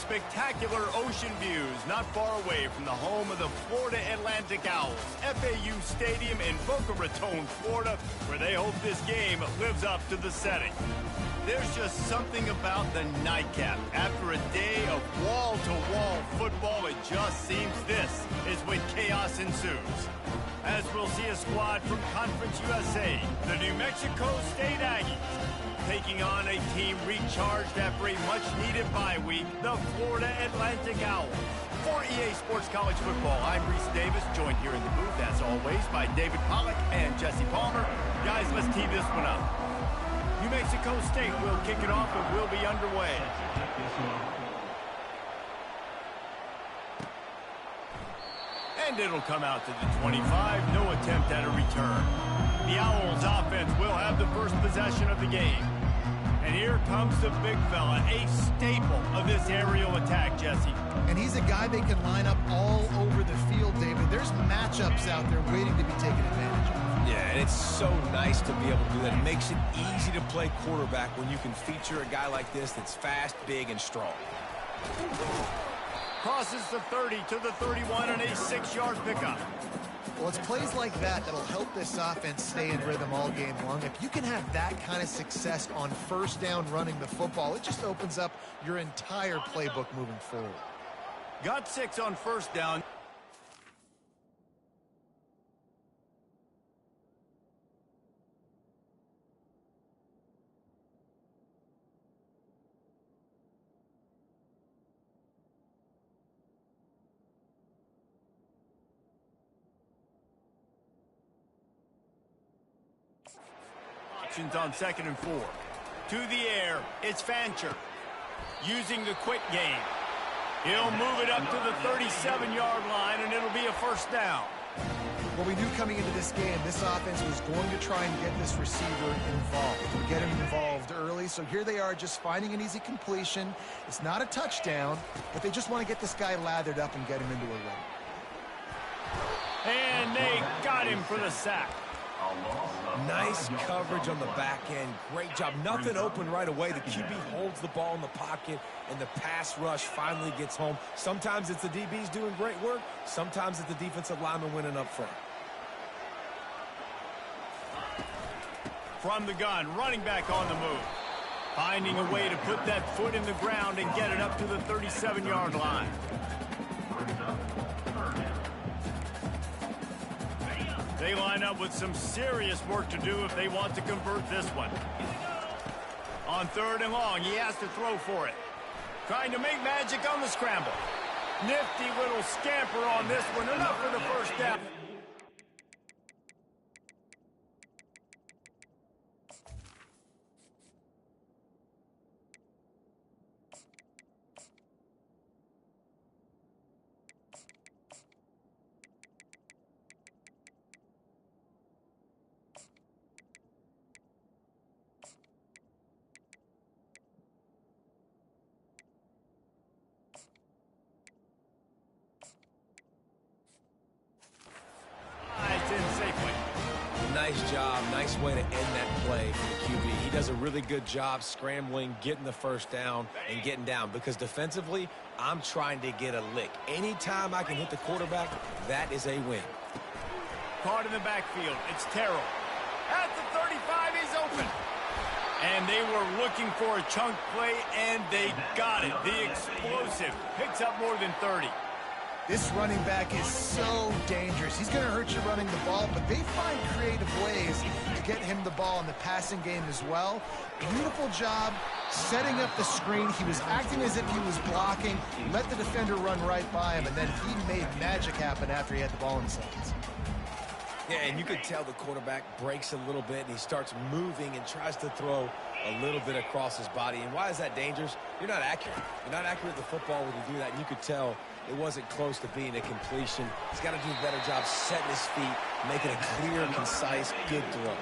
spectacular ocean views not far away from the home of the Florida Atlantic Owls, FAU Stadium in Boca Raton, Florida, where they hope this game lives up to the setting. There's just something about the nightcap. After a day of wall-to-wall football, it just seems this is when chaos ensues. As we'll see a squad from Conference USA, the New Mexico State Aggies, taking on a team recharged after a much-needed bye week, the Florida Atlantic Owls. For EA Sports College Football, I'm Reese Davis, joined here in the booth, as always, by David Pollack and Jesse Palmer. Guys, let's tee this one up. New Mexico State will kick it off and will be underway. And it'll come out to the 25, no attempt at a return. The Owls offense will have the first possession of the game. And here comes the big fella, a staple of this aerial attack, Jesse. And he's a guy they can line up all over the field, David. There's matchups out there waiting to be taken advantage of. Yeah, and it's so nice to be able to do that. It makes it easy to play quarterback when you can feature a guy like this that's fast, big, and strong. Crosses the 30 to the 31 and a 6-yard pickup. Well, it's plays like that that'll help this offense stay in rhythm all game long. If you can have that kind of success on first down running the football, it just opens up your entire playbook moving forward. Got 6 on first down. On 2nd and 4. To the air, it's Fancher. Using the quick game. He'll move it up to the 37-yard line, and it'll be a first down. Well, we knew coming into this game, this offense was going to try and get this receiver involved. Get him involved early, so here they are just finding an easy completion. It's not a touchdown, but they just want to get this guy lathered up and get him into a run. And they got him for the sack. Nice coverage on the back end. Great job. Nothing open right away. The QB holds the ball in the pocket, and the pass rush finally gets home. Sometimes it's the DBs doing great work. Sometimes it's the defensive lineman winning up front. From the gun, running back on the move. Finding a way to put that foot in the ground and get it up to the 37-yard line. They line up with some serious work to do if they want to convert this one. On 3rd and long, he has to throw for it. Trying to make magic on the scramble. Nifty little scamper on this one, enough for the first down. Nice job. Nice way to end that play for the QB. He does a really good job scrambling, getting the first down, and getting down. Because defensively, I'm trying to get a lick. Anytime I can hit the quarterback, that is a win. Caught in the backfield. It's Terrell. At the 35, he's open. And they were looking for a chunk play, and they got it. The explosive picks up more than 30. This running back is so dangerous. He's going to hurt you running the ball, but they find creative ways to get him the ball in the passing game as well. Beautiful job setting up the screen. He was acting as if he was blocking, let the defender run right by him, and then he made magic happen after he had the ball in his hands. Yeah, and you could tell the quarterback breaks a little bit, and he starts moving and tries to throw a little bit across his body. And why is that dangerous? You're not accurate. You're not accurate with the football when you do that, and you could tell it wasn't close to being a completion. He's got to do a better job setting his feet, making a clear, concise, good throw.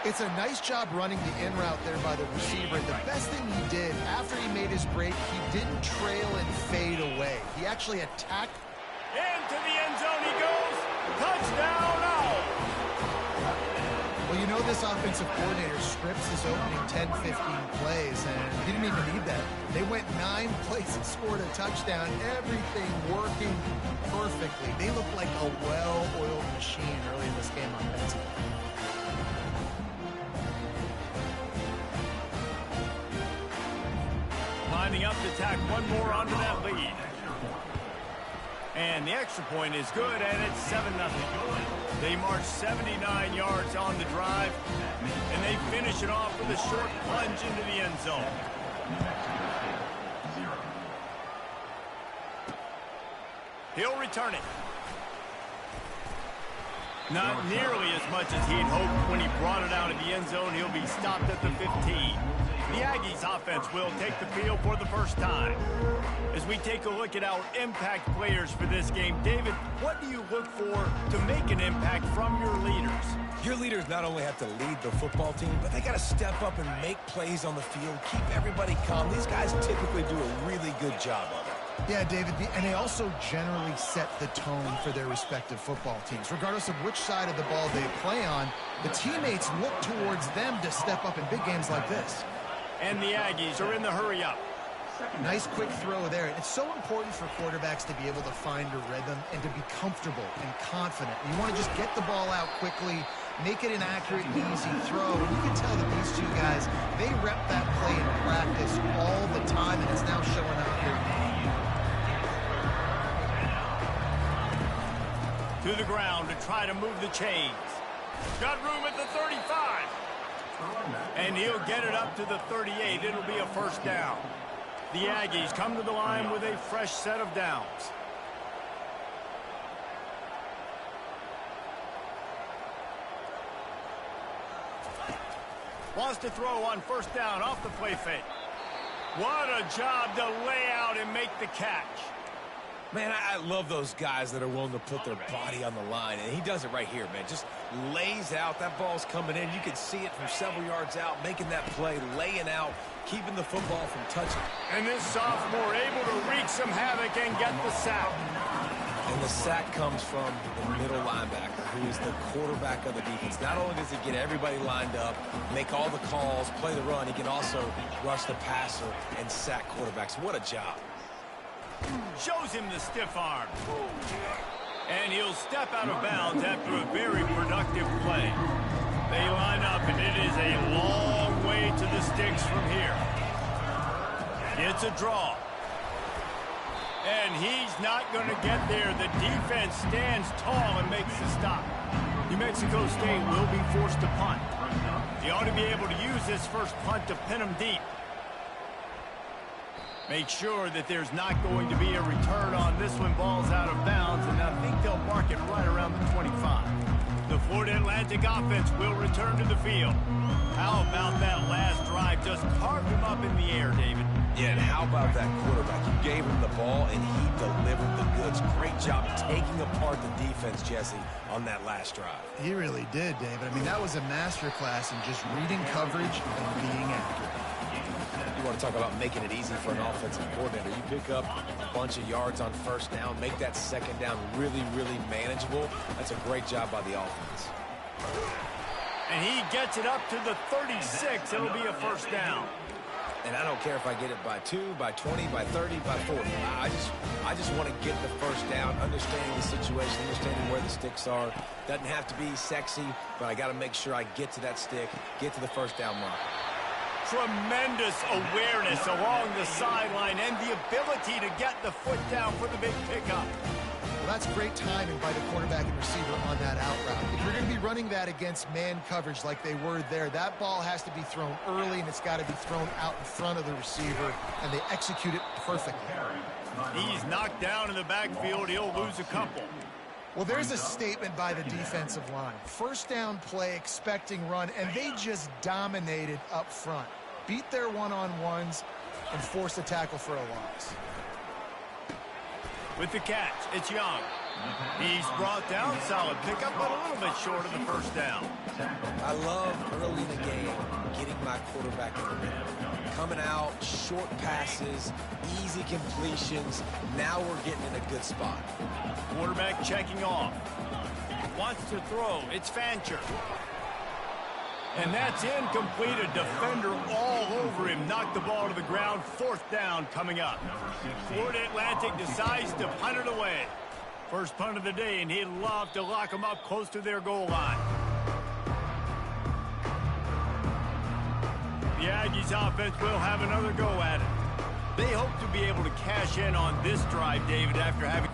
It's a nice job running the in route there by the receiver. The best thing he did after he made his break, he didn't trail and fade away. He actually attacked. Into the end zone he goes. Touchdown, Owls. Well, Well, you know this offensive coordinator scripts his opening 10, 15 plays, and he didn't even need that. They went 9 plays and scored a touchdown, everything working perfectly. They looked like a well-oiled machine early in this game offensively. Lining up to tack one more onto that lead. And the extra point is good, and it's 7-0. They march 79 yards on the drive, and they finish it off with a short plunge into the end zone. He'll return it. Not nearly as much as he'd hoped when he brought it out of the end zone. He'll be stopped at the 15. The Aggies offense will take the field for the first time. As we take a look at our impact players for this game, David, what do you look for to make an impact from your leaders? Your leaders not only have to lead the football team, but they got to step up and make plays on the field, keep everybody calm. These guys typically do a really good job of it. Yeah, David, and they also generally set the tone for their respective football teams. Regardless of which side of the ball they play on, the teammates look towards them to step up in big games like this. And the Aggies are in the hurry-up. Nice quick throw there. It's so important for quarterbacks to be able to find a rhythm and to be comfortable and confident. You want to just get the ball out quickly, make it an accurate, easy throw. And you can tell that these two guys, they rep that play in practice all the time, and it's now showing up here. To the ground to try to move the chains. Got room at the 35. And he'll get it up to the 38. It'll be a first down. The Aggies come to the line with a fresh set of downs. Wants to throw on first down off the play fake. What a job to lay out and make the catch. Man, I love those guys that are willing to put their body on the line, and he does it right here, man. Just lays out. That ball's coming in. You can see it from several yards out, making that play, laying out, keeping the football from touching. And this sophomore able to wreak some havoc and get the sack. And the sack comes from the middle linebacker, who is the quarterback of the defense. Not only does he get everybody lined up, make all the calls, play the run, he can also rush the passer and sack quarterbacks. What a job. Shows him the stiff arm. And he'll step out of bounds after a very productive play. They line up, and it is a long way to the sticks from here. It's a draw. And he's not going to get there. The defense stands tall and makes the stop. New Mexico State will be forced to punt. He ought to be able to use this first punt to pin him deep. Make sure that there's not going to be a return on this one. Ball's out of bounds, and I think they'll mark it right around the 25. The Florida Atlantic offense will return to the field. How about that last drive? Just carved him up in the air, David. Yeah, and how about that quarterback? You gave him the ball, and he delivered the goods. Great job taking apart the defense, Jesse, on that last drive. He really did, David. I mean, that was a masterclass in just reading coverage and being accurate. You want to talk about making it easy for an offensive coordinator. You pick up a bunch of yards on first down, make that second down really, really manageable. That's a great job by the offense. And he gets it up to the 36. It'll be a first down. And I don't care if I get it by 2, by 20, by 30, by 40. I just want to get the first down, understanding the situation, understanding where the sticks are. Doesn't have to be sexy, but I got to make sure I get to that stick, get to the first down mark. Tremendous awareness along the sideline and the ability to get the foot down for the big pickup. Well, that's great timing by the quarterback and receiver on that out route. If you're going to be running that against man coverage like they were there, that ball has to be thrown early, and it's got to be thrown out in front of the receiver, and they execute it perfectly. He's knocked down in the backfield. He'll lose a couple. Well, there's a statement by the defensive line. First down play, expecting run, and they just dominated up front. Beat their one-on-ones and forced a tackle for a loss. With the catch, it's Young. He's brought down, solid pickup, but a little bit short of the first down. I love early in the game getting my quarterback in the middle. Coming out, short passes, easy completions. Now we're getting in a good spot. Quarterback checking off. Wants to throw. It's Fancher. And that's incomplete. A defender all over him. Knocked the ball to the ground. 4th down coming up. Florida Atlantic decides to punt it away. First punt of the day, and he'd love to lock them up close to their goal line. The Aggies offense will have another go at it. They hope to be able to cash in on this drive, David, after having...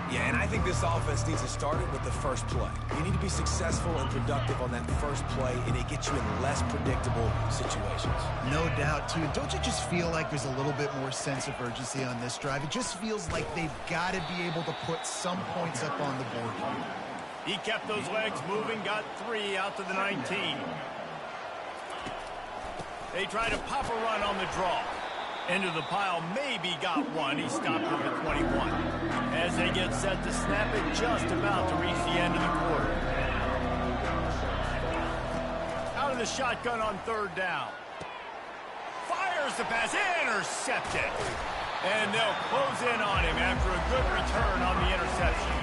Yeah, and I think this offense needs to start it with the first play. You need to be successful and productive on that first play, and it gets you in less predictable situations. No doubt, too. Don't you just feel like there's a little bit more sense of urgency on this drive? It just feels like they've got to be able to put some points up on the board here. He kept those legs moving, got 3 out to the 19. They try to pop a run on the draw. Into the pile, maybe got 1. He stopped at the 21. As they get set to snap it, just about to reach the end of the quarter. Out of the shotgun on 3rd down. Fires the pass, intercepted. And they'll close in on him after a good return on the interception.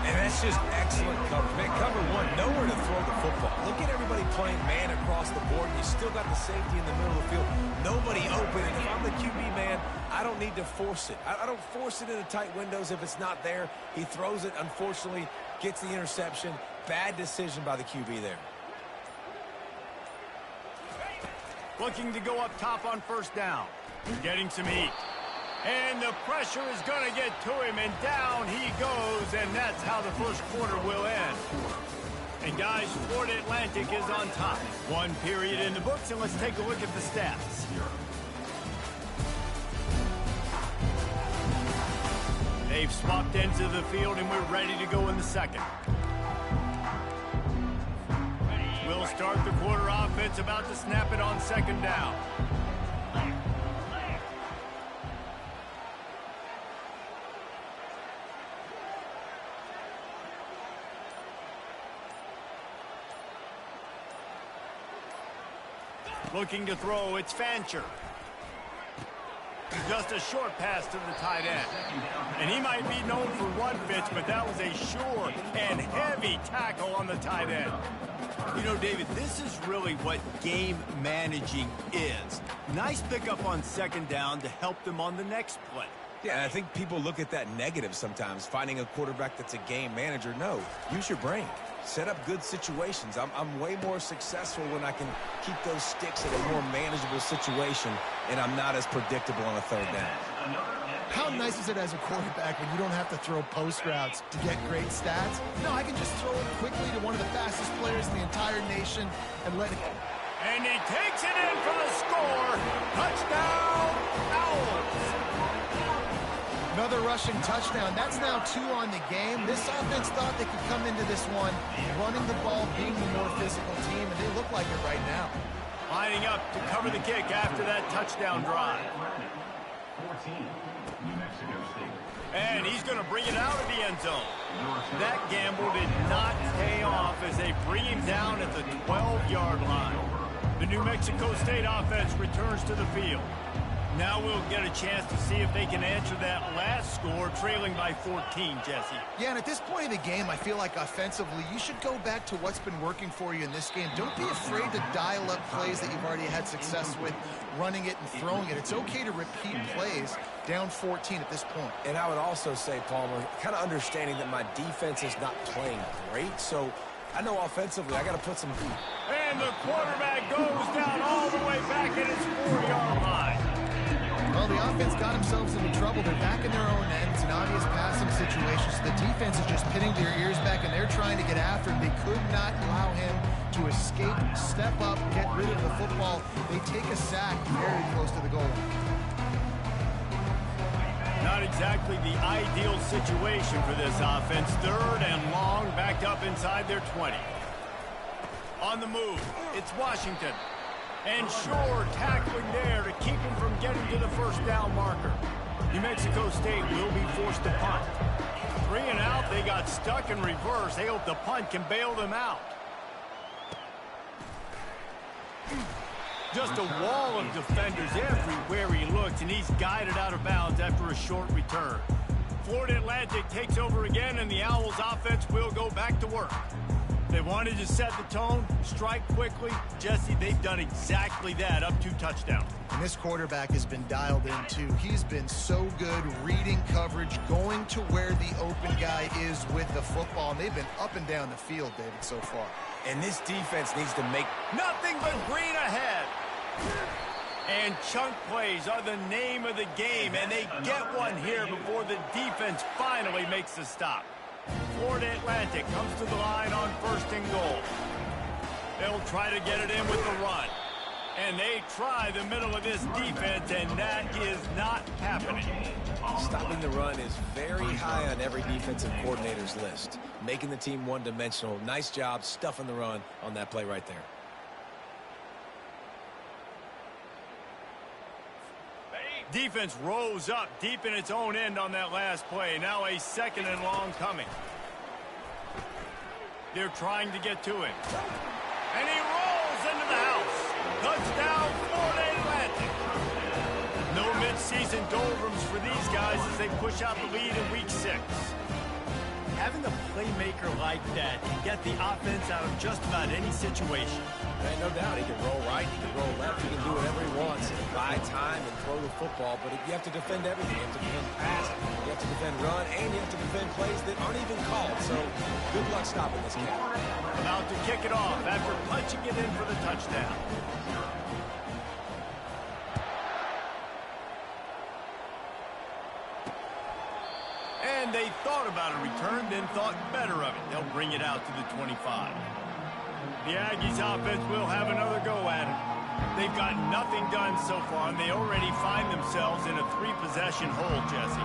And that's just excellent coverage. Man, cover 1, nowhere to throw the football. Look at everybody playing man across the board. You still got the safety in the middle of the field. Nobody open. And if I'm the QB man, I don't need to force it. I don't force it into tight windows if it's not there. He throws it, unfortunately, gets the interception. Bad decision by the QB there. Looking to go up top on 1st down. Getting some heat. And the pressure is going to get to him, and down he goes, and that's how the first quarter will end. And guys, Florida Atlantic is on top. One period in the books, and let's take a look at the stats. They've swapped ends of the field, and we're ready to go in the second. We'll start the quarter offense, about to snap it on second down. Looking to throw, it's Fancher. Just a short pass to the tight end. And he might be known for one pitch, but that was a sure and heavy tackle on the tight end. You know, David, this is really what game managing is. Nice pickup on second down to help them on the next play. Yeah, I think people look at that negative sometimes, finding a quarterback that's a game manager. No, use your brain. Set up good situations. I'm way more successful when I can keep those sticks at a more manageable situation, and I'm not as predictable on a third down. How nice is it as a quarterback when you don't have to throw post routes to get great stats? No, I can just throw it quickly to one of the fastest players in the entire nation and let it go. And he takes it in for the score. Touchdown, Owls. Another rushing touchdown. That's now 2 on the game. This offense thought they could come into this one running the ball, being the more physical team, and they look like it right now. Lining up to cover the kick after that touchdown drive. 14, New Mexico State. And he's going to bring it out of the end zone. That gamble did not pay off as they bring him down at the 12-yard line. The New Mexico State offense returns to the field. Now we'll get a chance to see if they can answer that last score, trailing by 14, Jesse. Yeah, and at this point of the game, I feel like offensively, you should go back to what's been working for you in this game. Don't be afraid to dial up plays that you've already had success with, running it and throwing it. It's okay to repeat plays down 14 at this point. And I would also say, Palmer, kind of understanding that my defense is not playing great, so I know offensively I got to put some... And the quarterback goes down all the way back at his 4-yard line. Well, the offense got themselves into trouble. They're back in their own end. It's an obvious passing situation. So the defense is just pinning their ears back, and they're trying to get after him. They could not allow him to escape, step up, get rid of the football. They take a sack very close to the goal line. Not exactly the ideal situation for this offense. Third and long, backed up inside their 20. On the move, it's Washington. And Shore tackling there to keep him from getting to the first down marker. New Mexico State will be forced to punt. 3 and out, they got stuck in reverse. They hope the punt can bail them out. Just a wall of defenders everywhere he looks, and he's guided out of bounds after a short return. Florida Atlantic takes over again, and the Owls offense will go back to work. They wanted to set the tone, strike quickly. Jesse, they've done exactly that, up 2 touchdowns. And this quarterback has been dialed in, too. He's been so good reading coverage, going to where the open guy is with the football. And they've been up and down the field, David, so far. And this defense needs to make... Nothing but green ahead. And chunk plays are the name of the game, and they get one here before the defense finally makes the stop. Florida Atlantic comes to the line on 1st and goal. They'll try to get it in with the run. And they try the middle of this defense, and that is not happening. Stopping the run is very high on every defensive coordinator's list. Making the team one-dimensional. Nice job stuffing the run on that play right there. Defense rose up deep in its own end on that last play. Now a 2nd and long coming. They're trying to get to him. And he rolls into the house. Touchdown, Florida Atlantic. No mid-season doldrums for these guys as they push out the lead in Week 6. Having a playmaker like that can get the offense out of just about any situation. And no doubt, he can roll right, he can roll left, he can do whatever he wants, buy time and throw the football, but you have to defend everything. You have to defend pass, you have to defend run, and you have to defend plays that aren't even called. So good luck stopping this game. About to kick it off after punching it in for the touchdown. they thought about a return, then thought better of it. They'll bring it out to the 25. The Aggies offense will have another go at it. They've got nothing done so far, and they already find themselves in a 3-possession hole, Jesse.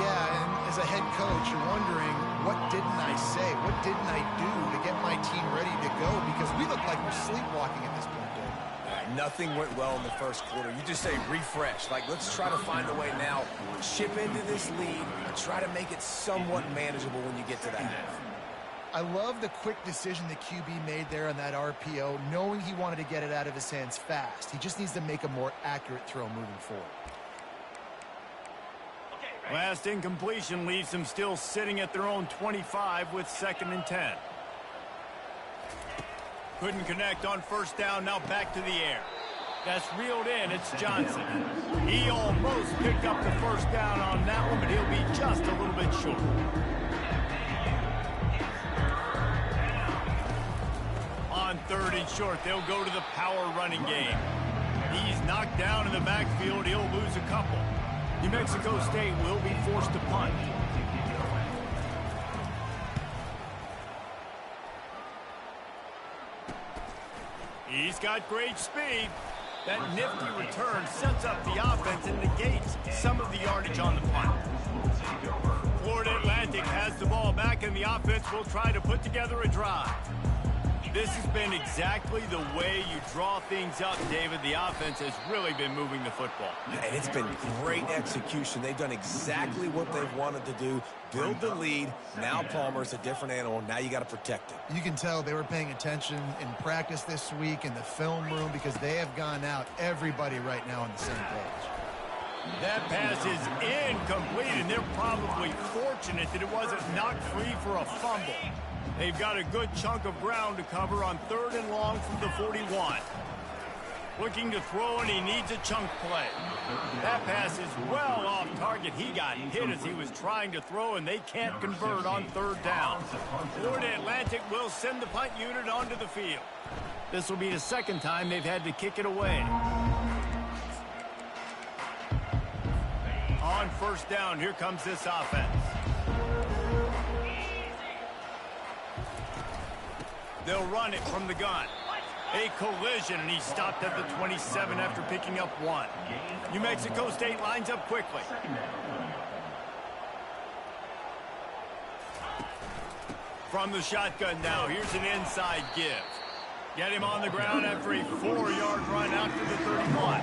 Yeah, and as a head coach, you're wondering, what didn't I say? What didn't I do to get my team ready to go? Because we look like we're sleepwalking at this point, Dave. Nothing went well in the first quarter. You just say refresh. Like, let's try to find a way now. Chip into this lead. Try to make it somewhat manageable when you get to the half. I love the quick decision the QB made there on that RPO, knowing he wanted to get it out of his hands fast. He just needs to make a more accurate throw moving forward. Last incompletion leaves them still sitting at their own 25 with 2nd and 10. Couldn't connect on first down, now back to the air. That's reeled in, it's Johnson. He almost picked up the first down on that one, but he'll be just a little bit short. On 3rd and short, they'll go to the power running game. He's knocked down in the backfield, he'll lose a couple. New Mexico State will be forced to punt. He's got great speed. That nifty return sets up the offense and negates some of the yardage on the punt. Florida Atlantic has the ball back, and the offense will try to put together a drive. This has been exactly the way you draw things up, David. The offense has really been moving the football. And it's been great execution. They've done exactly what they've wanted to do. Build the lead. Now Palmer's a different animal. Now you got to protect it. You can tell they were paying attention in practice this week in the film room because they have gone out, everybody right now on the same page. That pass is incomplete, and they're probably fortunate that it wasn't knocked free for a fumble. They've got a good chunk of ground to cover on 3rd and long from the 41. Looking to throw, and he needs a chunk play. That pass is well off target. He got hit as he was trying to throw, and they can't convert on 3rd down. Florida Atlantic will send the punt unit onto the field. This will be the 2nd time they've had to kick it away. On 1st down, here comes this offense. They'll run it from the gun. A collision, and he stopped at the 27 after picking up 1. New Mexico State lines up quickly. From the shotgun now, here's an inside give. Get him on the ground after a 4-yard run out to the 31.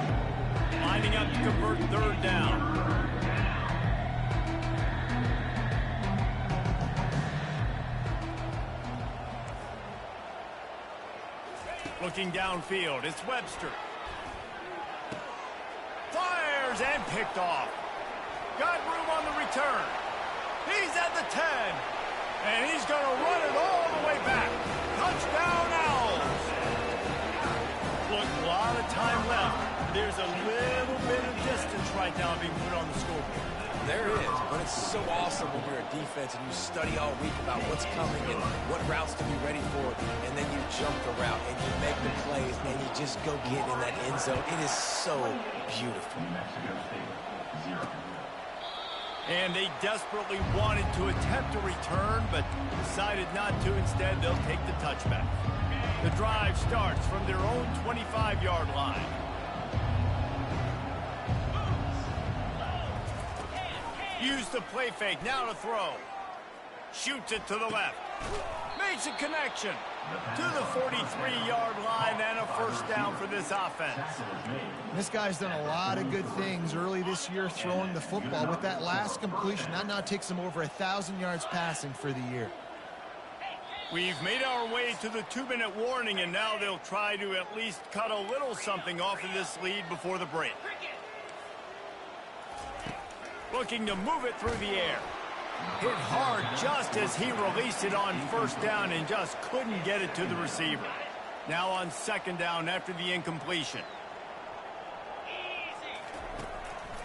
Lining up to convert 3rd down. Looking downfield, it's Webster. Fires and picked off. Got room on the return. He's at the 10. And he's going to run it all the way back. Touchdown, Owls. Look, a lot of time left. There's a little bit of distance right now being put on the scoreboard. There is, but it's so awesome when you're a defense and you study all week about what's coming and what routes to be ready for, and then you jump the route and you make the plays and you just go get in that end zone. It is so beautiful. And they desperately wanted to attempt a return, but decided not to. Instead, they'll take the touchback. The drive starts from their own 25-yard line. Use the play fake, now to throw. Shoots it to the left. Makes a connection to the 43-yard line, and a 1st down for this offense. This guy's done a lot of good things early this year throwing the football. With that last completion, that now takes him over 1,000 yards passing for the year. We've made our way to the 2-minute warning, and now they'll try to at least cut a little something off of this lead before the break. Looking to move it through the air. Hit hard just as he released it on 1st down and just couldn't get it to the receiver. Now on 2nd down after the incompletion.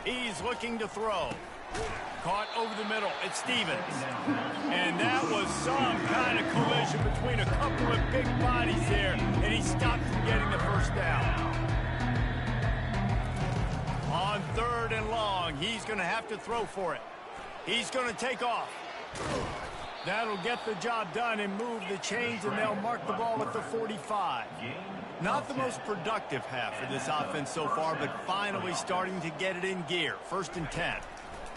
He's looking to throw. Caught over the middle. It's Stevens. And that was some kind of collision between a couple of big bodies there, and he stopped from getting the 1st down. On 3rd and long, he's going to have to throw for it. He's going to take off. That'll get the job done and move the chains, and they'll mark the ball at the 45. Not the most productive half of this offense so far, but finally starting to get it in gear. 1st and 10.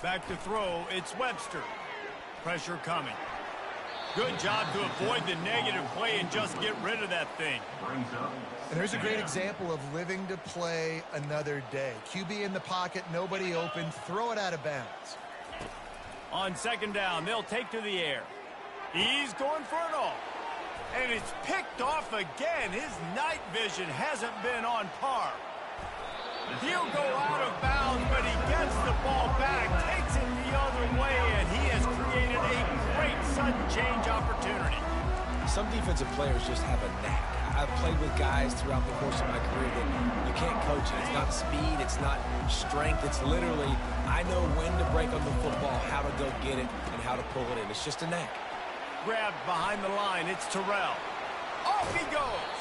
Back to throw, it's Webster. Pressure coming. Good job to avoid the negative play and just get rid of that thing. And there's a great example of living to play another day. QB in the pocket, nobody open, throw it out of bounds. On 2nd down, they'll take to the air. He's going for it all. And it's picked off again. His night vision hasn't been on par. He'll go out of bounds, but he gets the ball back, takes it the other way, and he has created a great sudden change opportunity. Some defensive players just have a knack. I've played with guys throughout the course of my career that you can't coach it. It's not speed, it's not strength. It's literally, I know when to break on the football, how to go get it, and how to pull it in. It's just a knack. Grabbed behind the line, it's Terrell. Off he goes.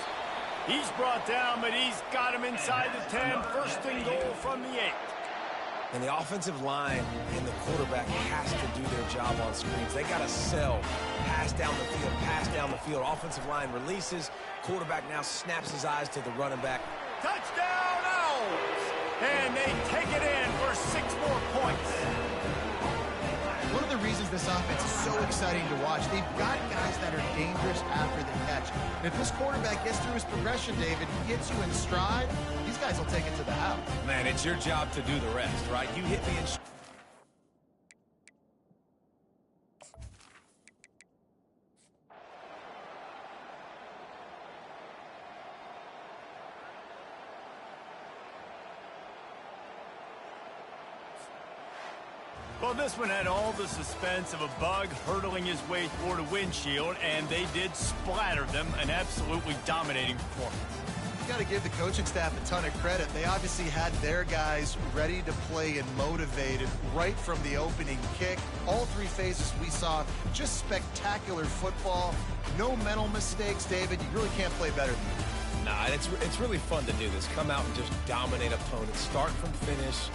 He's brought down, but he's got him inside the 10. 1st and goal from the 8. And the offensive line and the quarterback has to do their job on screens. They got to sell. Pass down the field, pass down the field. Offensive line releases. Quarterback now snaps his eyes to the running back. Touchdown, Owls! And they take it in for 6 more points. One of the reasons this offense is so exciting to watch, they've got guys that are dangerous after the catch. And if this quarterback gets through his progression, David, he gets you in stride, these guys will take it to the house. Man, it's your job to do the rest, right? You hit me in... Well, this one had all the suspense of a bug hurtling his way toward a windshield, and they did splatter them, an absolutely dominating performance. You got to give the coaching staff a ton of credit. They obviously had their guys ready to play and motivated right from the opening kick. All 3 phases we saw, just spectacular football. No mental mistakes, David. You really can't play better than that. Nah, it's really fun to do this. Come out and just dominate opponents. Start from finish.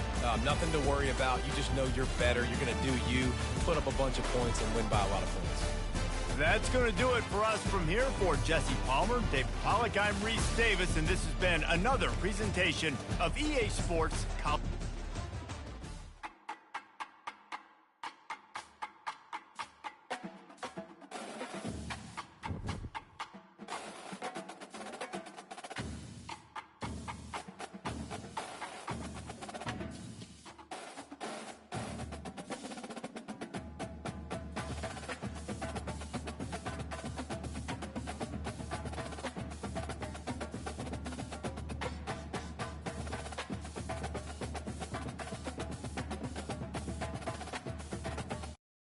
Nothing to worry about. You just know you're better. You're going to do you, put up a bunch of points, and win by a lot of points. That's going to do it for us from here. For Jesse Palmer, Dave Pollack, I'm Reese Davis, and this has been another presentation of EA Sports College.